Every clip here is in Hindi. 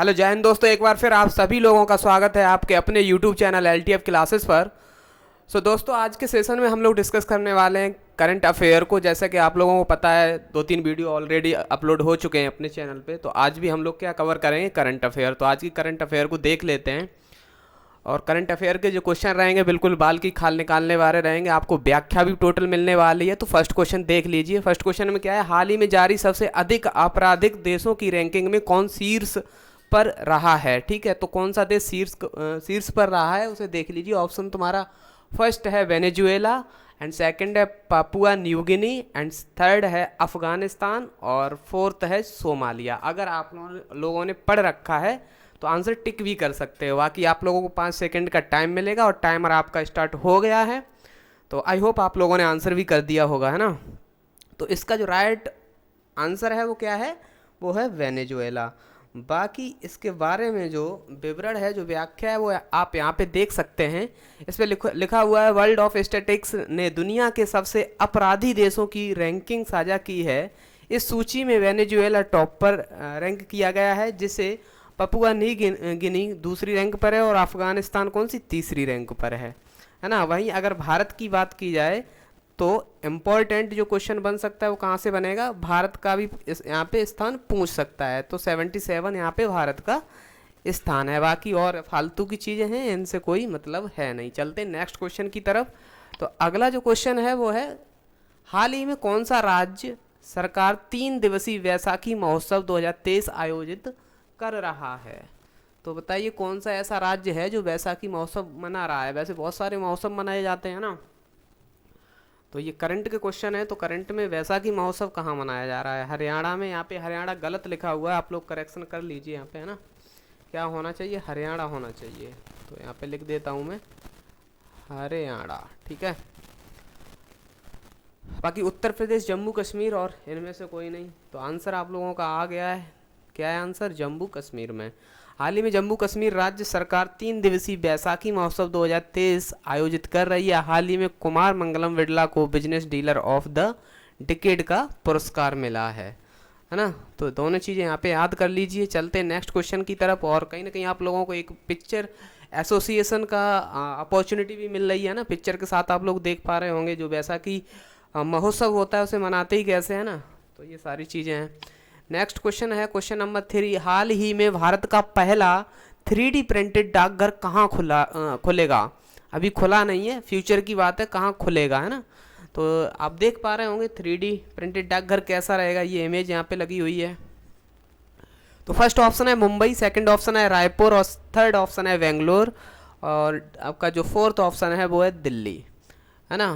हेलो जय हिंद दोस्तों, एक बार फिर आप सभी लोगों का स्वागत है आपके अपने यूट्यूब चैनल LTF क्लासेस पर। दोस्तों, आज के सेशन में हम लोग डिस्कस करने वाले हैं करंट अफेयर को। जैसा कि आप लोगों को पता है, 2-3 वीडियो ऑलरेडी अपलोड हो चुके हैं अपने चैनल पे। तो आज भी हम लोग क्या कवर करेंगे, करंट अफेयर। तो आज की करंट अफेयर को देख लेते हैं। और करंट अफेयर के जो क्वेश्चन रहेंगे बिल्कुल बाल की खाल निकालने वाले रहेंगे, आपको व्याख्या भी टोटल मिलने वाली है। तो फर्स्ट क्वेश्चन देख लीजिए। फर्स्ट क्वेश्चन में क्या है, हाल ही में जारी सबसे अधिक आपराधिक देशों की रैंकिंग में कौन शीर्ष पर रहा है। ठीक है, तो कौन सा देश शीर्ष पर रहा है उसे देख लीजिए। ऑप्शन तुम्हारा फर्स्ट है वेनेजुएला, एंड सेकंड है Papua New Guinea, and third है अफगानिस्तान, और फोर्थ है सोमालिया। अगर आप लोगों ने पढ़ रखा है तो आंसर टिक भी कर सकते हो। बाकी आप लोगों को 5 सेकंड का टाइम मिलेगा और टाइमर आपका स्टार्ट हो गया है। तो आई होप आप लोगों ने आंसर भी कर दिया होगा, है ना। तो इसका जो राइट आंसर है वो क्या है, वो है वेनेजुएला। बाकी इसके बारे में जो विवरण है, जो व्याख्या है, वो आप यहाँ पे देख सकते हैं। इस पर लिखा हुआ है, वर्ल्ड ऑफ स्टैटिस्टिक्स ने दुनिया के सबसे अपराधी देशों की रैंकिंग साझा की है। इस सूची में वेनेजुएला टॉप पर रैंक किया गया है, जिसे पपुआ न्यू गिनी दूसरी रैंक पर है, और अफगानिस्तान कौन सी तीसरी रैंक पर है ना। वहीं अगर भारत की बात की जाए तो इम्पोर्टेंट जो क्वेश्चन बन सकता है वो कहाँ से बनेगा, भारत का भी यहाँ पे स्थान पूछ सकता है। तो 77 यहाँ पे भारत का स्थान है। बाकी और फालतू की चीज़ें हैं, इनसे कोई मतलब है नहीं। चलते नेक्स्ट क्वेश्चन की तरफ। तो अगला जो क्वेश्चन है वो है, हाल ही में कौन सा राज्य सरकार 3 दिवसीय वैसाखी महोत्सव 2023 आयोजित कर रहा है। तो बताइए कौन सा ऐसा राज्य है जो वैसाखी महोत्सव मना रहा है। वैसे बहुत सारे महोत्सव मनाए जाते हैं ना, तो ये करंट के क्वेश्चन है। तो करंट में वैसाखी महोत्सव कहाँ मनाया जा रहा है, हरियाणा में। यहाँ पे हरियाणा गलत लिखा हुआ है, आप लोग करेक्शन कर लीजिए यहाँ पे, है ना। क्या होना चाहिए, हरियाणा होना चाहिए। तो यहाँ पे लिख देता हूँ मैं हरियाणा, ठीक है। बाकी उत्तर प्रदेश, जम्मू कश्मीर और इनमें से कोई नहीं। तो आंसर आप लोगों का आ गया है। क्या है आंसर, जम्मू कश्मीर में। हाल ही में जम्मू कश्मीर राज्य सरकार 3 दिवसीय बैसाखी महोत्सव 2023 आयोजित कर रही है। हाल ही में कुमार मंगलम बिड़ला को business dealer of the decade का पुरस्कार मिला है ना। तो दोनों चीज़ें यहाँ पे याद कर लीजिए। चलते हैं नेक्स्ट क्वेश्चन की तरफ। और कहीं ना कहीं आप लोगों को एक पिक्चर एसोसिएशन का अपॉर्चुनिटी भी मिल रही है ना। पिक्चर के साथ आप लोग देख पा रहे होंगे जो बैसाखी महोत्सव होता है उसे मनाते ही कैसे, है ना। तो ये सारी चीज़ें हैं। नेक्स्ट क्वेश्चन है क्वेश्चन नंबर 3, हाल ही में भारत का पहला 3D प्रिंटेड डाकघर कहाँ खुलेगा। अभी खुला नहीं है, फ्यूचर की बात है, कहाँ खुलेगा, है ना। तो आप देख पा रहे होंगे 3D प्रिंटेड डाकघर कैसा रहेगा। ये इमेज यहाँ पे लगी हुई है। तो फर्स्ट ऑप्शन है मुंबई, सेकंड ऑप्शन है रायपुर, और थर्ड ऑप्शन है बेंगलोर, और आपका जो फोर्थ ऑप्शन है वो है दिल्ली, है ना।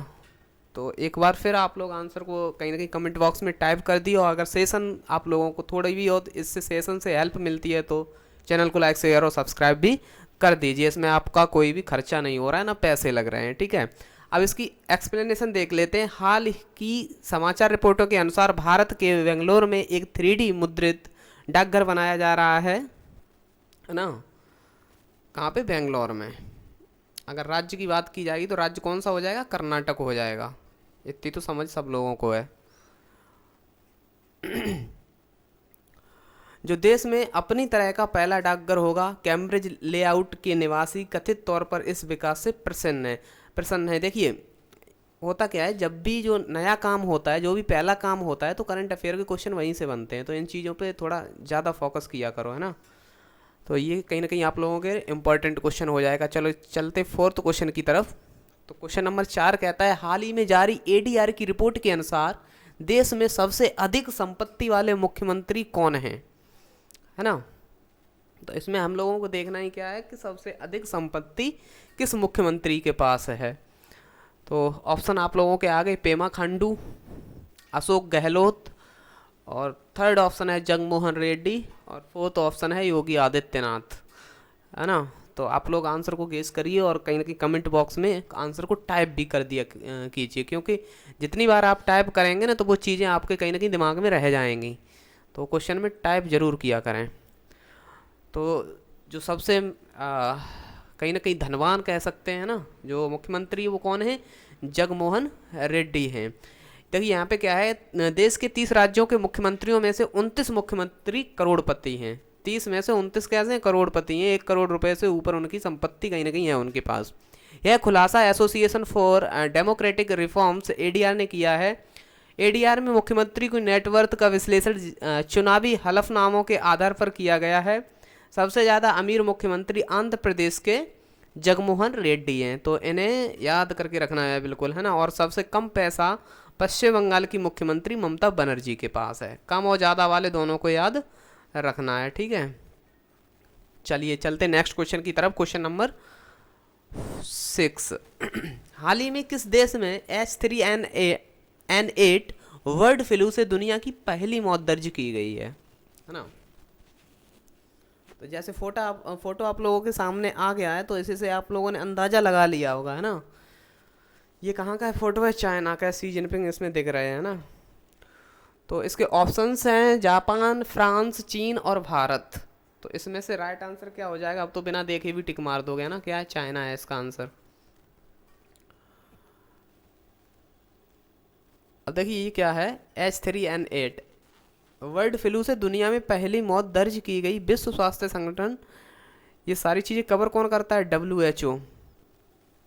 तो एक बार फिर आप लोग आंसर को कहीं ना कहीं कमेंट बॉक्स में टाइप कर दिए। और अगर सेशन आप लोगों को थोड़ी भी हो तो इससे सेशन से हेल्प मिलती है, तो चैनल को लाइक शेयर और सब्सक्राइब भी कर दीजिए। इसमें आपका कोई भी खर्चा नहीं हो रहा है, ना पैसे लग रहे हैं, ठीक है। अब इसकी एक्सप्लेनेशन देख लेते हैं। हाल की समाचार रिपोर्टों के अनुसार भारत के बेंगलोर में एक 3D मुद्रित डाकघर बनाया जा रहा है ना। कहाँ पे, बेंगलोर में। अगर राज्य की बात की जाएगी तो राज्य कौन सा हो जाएगा, कर्नाटक हो जाएगा। इतनी तो समझ सब लोगों को है। जो देश में अपनी तरह का पहला डाकघर होगा। कैम्ब्रिज लेआउट के निवासी कथित तौर पर इस विकास से प्रसन्न है। देखिए होता क्या है, जब भी जो नया काम होता है, जो भी पहला काम होता है, तो करंट अफेयर के क्वेश्चन वहीं से बनते हैं। तो इन चीज़ों पे थोड़ा ज़्यादा फोकस किया करो, है ना। तो ये कहीं ना कहीं आप लोगों के इम्पोर्टेंट क्वेश्चन हो जाएगा। चलो चलते फोर्थ क्वेश्चन की तरफ। तो क्वेश्चन नंबर 4 कहता है, हाल ही में जारी ADR की रिपोर्ट के अनुसार देश में सबसे अधिक संपत्ति वाले मुख्यमंत्री कौन हैं, है ना। तो इसमें हम लोगों को देखना ही क्या है कि सबसे अधिक संपत्ति किस मुख्यमंत्री के पास है। तो ऑप्शन आप लोगों के आगे, पेमा खांडू, अशोक गहलोत, और थर्ड ऑप्शन है जगनमोहन रेड्डी, और फोर्थ ऑप्शन है योगी आदित्यनाथ, है ना। तो आप लोग आंसर को गेस करिए और कहीं ना कहीं कमेंट बॉक्स में आंसर को टाइप भी कर दिया कीजिए, क्योंकि जितनी बार आप टाइप करेंगे ना तो वो चीज़ें आपके कहीं ना कहीं दिमाग में रह जाएंगी। तो क्वेश्चन में टाइप ज़रूर किया करें। तो जो सबसे कहीं ना कहीं धनवान कह सकते हैं ना जो मुख्यमंत्री, वो कौन है, जगनमोहन रेड्डी हैं। देखिए यहाँ पे क्या है, देश के 30 राज्यों के मुख्यमंत्रियों में से 29 मुख्यमंत्री करोड़पति हैं। 30 में से 29 कैसे हैं, करोड़पति हैं, 1 करोड़ रुपए से ऊपर उनकी संपत्ति कहीं ना कहीं है उनके पास। यह खुलासा association for democratic reforms ADR ने किया है। एडीआर में मुख्यमंत्री की नेटवर्थ का विश्लेषण चुनावी हलफनामों के आधार पर किया गया है। सबसे ज़्यादा अमीर मुख्यमंत्री आंध्र प्रदेश के जगनमोहन रेड्डी हैं, तो इन्हें याद करके रखना है बिल्कुल, है ना। और सबसे कम पैसा पश्चिम बंगाल की मुख्यमंत्री ममता बनर्जी के पास है। कम और ज़्यादा वाले दोनों को याद रखना है, ठीक है। चलिए चलते नेक्स्ट क्वेश्चन की तरफ। Question number 6। हाल ही में किस देश में H3N8 बर्ड फ्लू से दुनिया की पहली मौत दर्ज की गई है ना। तो जैसे फोटो आप लोगों के सामने आ गया है, तो इसी से आप लोगों ने अंदाज़ा लगा लिया होगा, है ना। ये कहाँ का है फोटो है, चाइना का है, सी जिनपिंग इसमें दिख रहे हैं ना। तो इसके ऑप्शंस हैं जापान, फ्रांस, चीन और भारत। तो इसमें से राइट आंसर क्या हो जाएगा, अब तो बिना देखे भी टिक मार दोगे ना, क्या है, चाइना है इसका आंसर। अब देखिए ये क्या है, H3N8 बर्ड फ्लू से दुनिया में पहली मौत दर्ज की गई। विश्व स्वास्थ्य संगठन, ये सारी चीज़ें कवर कौन करता है, WHO,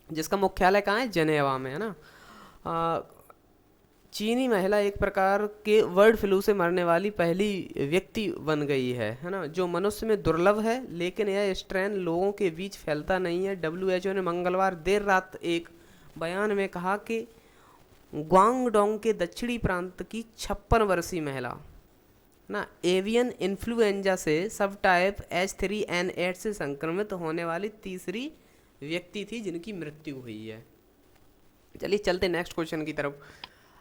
जिसका मुख्यालय कहाँ है, जेनेवा में, है ना। चीनी महिला एक प्रकार के बर्ड फ्लू से मरने वाली पहली व्यक्ति बन गई है ना, जो मनुष्य में दुर्लभ है, लेकिन यह स्ट्रेन लोगों के बीच फैलता नहीं है। WHO ने मंगलवार देर रात एक बयान में कहा कि ग्वांगडोंग के दक्षिणी प्रांत की 56 वर्षीय महिला ना एवियन इन्फ्लुएंजा से सब टाइप H3N8 से संक्रमित होने वाली तीसरी व्यक्ति थी जिनकी मृत्यु हुई है। चलिए चलते नेक्स्ट क्वेश्चन की तरफ।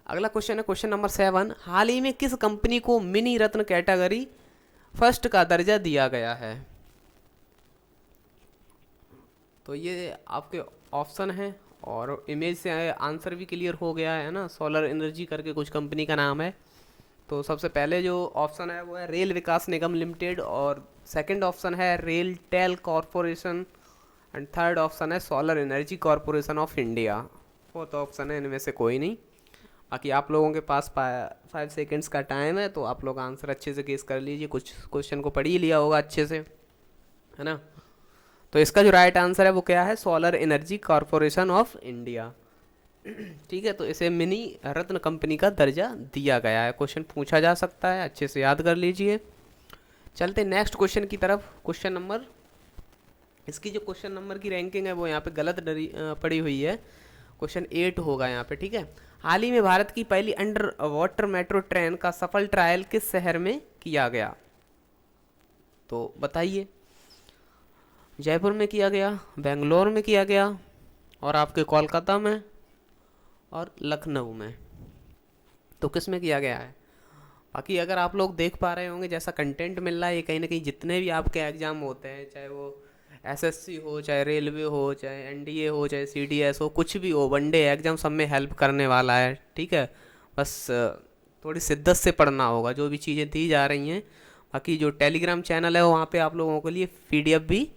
अगला क्वेश्चन है क्वेश्चन नंबर 7। हाल ही में किस कंपनी को मिनी रत्न कैटेगरी फर्स्ट का दर्जा दिया गया है। तो ये आपके ऑप्शन है और इमेज से आंसर भी क्लियर हो गया है ना। सोलर एनर्जी करके कुछ कंपनी का नाम है। तो सबसे पहले जो ऑप्शन है वो है रेल विकास निगम लिमिटेड, और सेकंड ऑप्शन है RailTel corporation, and third option है solar energy corporation of India. Fourth option है इनमें से कोई नहीं। बाकी आप लोगों के पास 5 सेकेंड्स का टाइम है, तो आप लोग आंसर अच्छे से गेस कर लीजिए। कुछ क्वेश्चन को पढ़ ही लिया होगा अच्छे से, है ना। तो इसका जो राइट आंसर है वो क्या है, solar energy corporation of India, ठीक है। तो इसे मिनी रत्न कंपनी का दर्जा दिया गया है। क्वेश्चन पूछा जा सकता है, अच्छे से याद कर लीजिए। चलते नेक्स्ट क्वेश्चन की तरफ। क्वेश्चन नंबर, इसकी जो क्वेश्चन नंबर की रैंकिंग है वो यहाँ पे गलत पड़ी हुई है। क्वेश्चन 8 होगा यहाँ पे, ठीक है। हाल ही में भारत की पहली अंडर वाटर मेट्रो ट्रेन का सफल ट्रायल किस शहर में किया गया, तो बताइए। जयपुर में किया गया, बेंगलोर में किया गया, और आपके कोलकाता में, और लखनऊ में। तो किस में किया गया है। बाकी अगर आप लोग देख पा रहे होंगे जैसा कंटेंट मिल रहा है, ये कहीं ना कहीं जितने भी आपके एग्ज़ाम होते हैं, चाहे वो SSC हो, चाहे रेलवे हो, चाहे NDA हो, चाहे CDS हो, कुछ भी हो, वनडे एग्ज़ाम सब में हेल्प करने वाला है, ठीक है। बस थोड़ी शिद्दत से पढ़ना होगा जो भी चीज़ें दी जा रही हैं। बाकी जो टेलीग्राम चैनल है वहाँ पे आप लोगों के लिए PDF भी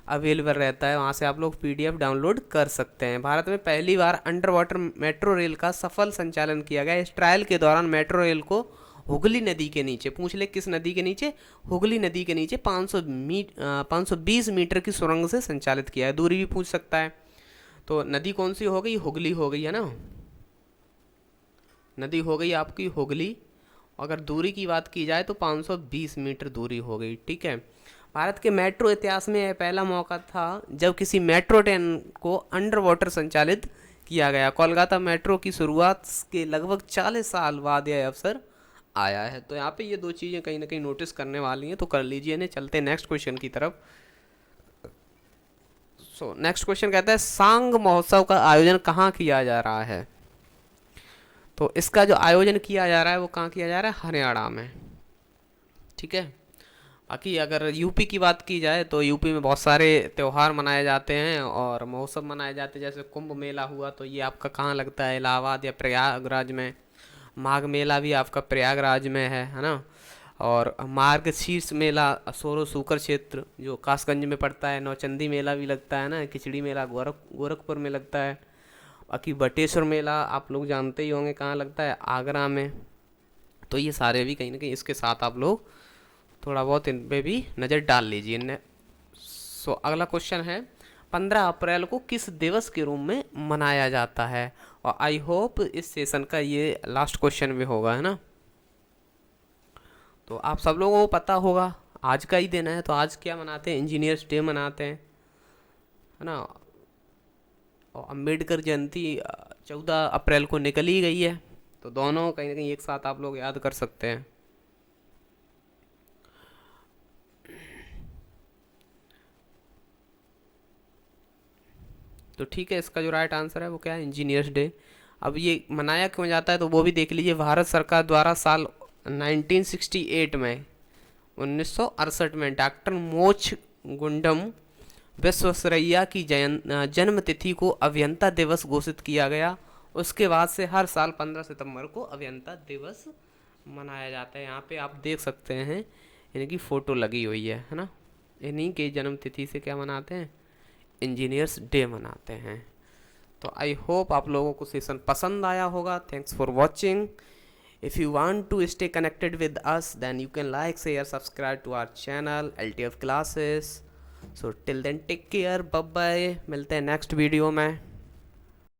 अवेलेबल रहता है, वहाँ से आप लोग PDF डाउनलोड कर सकते हैं। भारत में पहली बार अंडर वाटर मेट्रो रेल का सफल संचालन किया गया। इस ट्रायल के दौरान मेट्रो रेल को हुगली नदी के नीचे, पूछ ले किस नदी के नीचे, हुगली नदी के नीचे 520 मीटर की सुरंग से संचालित किया है। दूरी भी पूछ सकता है, तो नदी कौन सी हो गई, हुगली हो गई, है ना। नदी हो गई आपकी हुगली। अगर दूरी की बात की जाए तो 520 मीटर दूरी हो गई, ठीक है। भारत के मेट्रो इतिहास में यह पहला मौका था जब किसी मेट्रो ट्रेन को अंडर वाटर संचालित किया गया। कोलकाता मेट्रो की शुरुआत के लगभग 40 साल बाद यह अवसर आया है। तो यहाँ पे ये दो चीज़ें कहीं ना कहीं नोटिस करने वाली हैं, तो कर लीजिए इन्हें। चलते नेक्स्ट क्वेश्चन की तरफ। नेक्स्ट क्वेश्चन कहता है सांग महोत्सव का आयोजन कहाँ किया जा रहा है। तो इसका जो आयोजन किया जा रहा है वो कहाँ किया जा रहा है, हरियाणा में, ठीक है। बाकी अगर यूपी की बात की जाए तो यूपी में बहुत सारे त्यौहार मनाए जाते हैं और महोत्सव मनाए जाते हैं। जैसे कुंभ मेला हुआ तो ये आपका कहाँ लगता है, इलाहाबाद या प्रयागराज में। माघ मेला भी आपका प्रयागराज में है ना। और मार्गशीर्ष मेला सोरो सूकर क्षेत्र जो कासगंज में पड़ता है। नौचंदी मेला भी लगता है ना। खिचड़ी मेला गोरखपुर में लगता है। बाकी बटेश्वर मेला आप लोग जानते ही होंगे कहाँ लगता है, आगरा में। तो ये सारे भी कहीं ना कहीं इसके साथ आप लोग थोड़ा बहुत इन पे भी नज़र डाल लीजिए ने। सो अगला क्वेश्चन है 15 अप्रैल को किस दिवस के रूप में मनाया जाता है। और आई होप इस सेशन का ये लास्ट क्वेश्चन भी होगा, है ना। तो आप सब लोगों को पता होगा आज का ही दिन है, तो आज क्या मनाते हैं, इंजीनियर्स डे मनाते हैं, है ना। और अम्बेडकर जयंती 14 अप्रैल को निकल ही गई है, तो दोनों कहीं ना कहीं एक साथ आप लोग याद कर सकते हैं। तो ठीक है, इसका जो राइट आंसर है वो क्या है, इंजीनियर्स डे। अब ये मनाया क्यों जाता है तो वो भी देख लीजिए। भारत सरकार द्वारा साल 1968 में 1968 में डॉक्टर मोक्ष गुंडम विश्वेश्वरैया की जन्म तिथि को अभियंता दिवस घोषित किया गया। उसके बाद से हर साल 15 सितंबर को अभियंता दिवस मनाया जाता है। यहाँ पे आप देख सकते हैं इनकी फ़ोटो लगी हुई है ना। इन्हीं के जन्म तिथि से क्या मनाते हैं, इंजीनियर्स डे मनाते हैं। तो आई होप आप लोगों को सेशन पसंद आया होगा। Thanks for watching. If you want to stay connected with us, then you can like, share, subscribe to our channel LTF classes. So till then take care, bye bye, मिलते हैं नेक्स्ट वीडियो में।